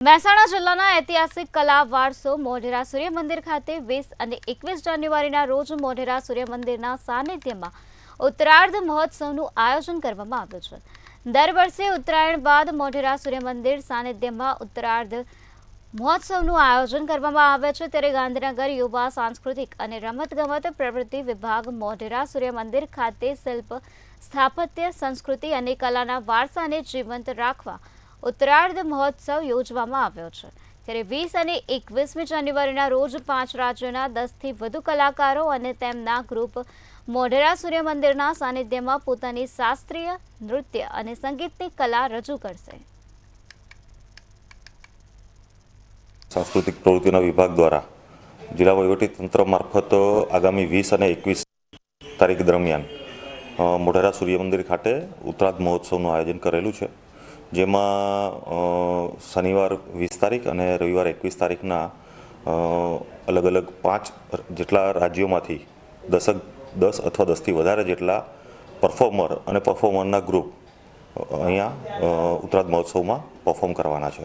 મહેસાણા જિલ્લાના ઐતિહાસિક કલા વારસો મોઢેરા સૂર્ય મંદિર ખાતે 20 અને 21 જાન્યુઆરીના રોજ મોઢેરા સૂર્ય મંદિરના સાનિધ્યમાં ઉત્તરાર્ધ મહોત્સવનું આયોજન કરવામાં આવ્યું છે। દર વર્ષે ઉત્તરાયણ બાદ મોઢેરા સૂર્ય મંદિર સાનિધ્યમાં ઉત્તરાર્ધ મહોત્સવનું આયોજન કરવામાં આવે છે। ત્યારે ગાંધીનગર યુવા સાંસ્કૃતિક અને રમતગમત પ્રવૃત્તિ વિભાગ મોઢેરા સૂર્ય મંદિર ખાતે શિલ્પ સ્થાપત્ય સંસ્કૃતિ અને કલાના વારસાને જીવંત રાખવા ઉત્તરાર્ધ મહોત્સવ યોજવામાં આવ્યો છે। ત્યારે 20 અને 21મી જાન્યુઆરીના રોજ 5 રાજ્યોના 10થી વધુ કલાકારો અને તેમના ગ્રુપ મોઢેરા સૂર્ય મંદિરના સાનિધ્યમાં પોતાની શાસ્ત્રીય નૃત્ય અને સંગીતની કલા રજૂ કરશે। सांस्कृतिक प्रवृत्ति विभाग द्वारा जिला वहीवटीतंत्र मार्फत आगामी 20 અને 21 तारीख दरमियान मोढेरा सूर्य मंदिर खाते उत्तरार्ध महोत्सवનું आयोजन करेलू है। જેમાં શનિવાર 20 તારીખ અને રવિવાર 21 તારીખના અલગ અલગ 5 જેટલા રાજ્યોમાંથી 10 અથવા 10થી વધારે જેટલા પરફોર્મર અને પરફોર્મરના ગ્રુપ અહીંયા ઉત્તરાર્ધ મહોત્સવમાં પરફોર્મ કરવાના છે।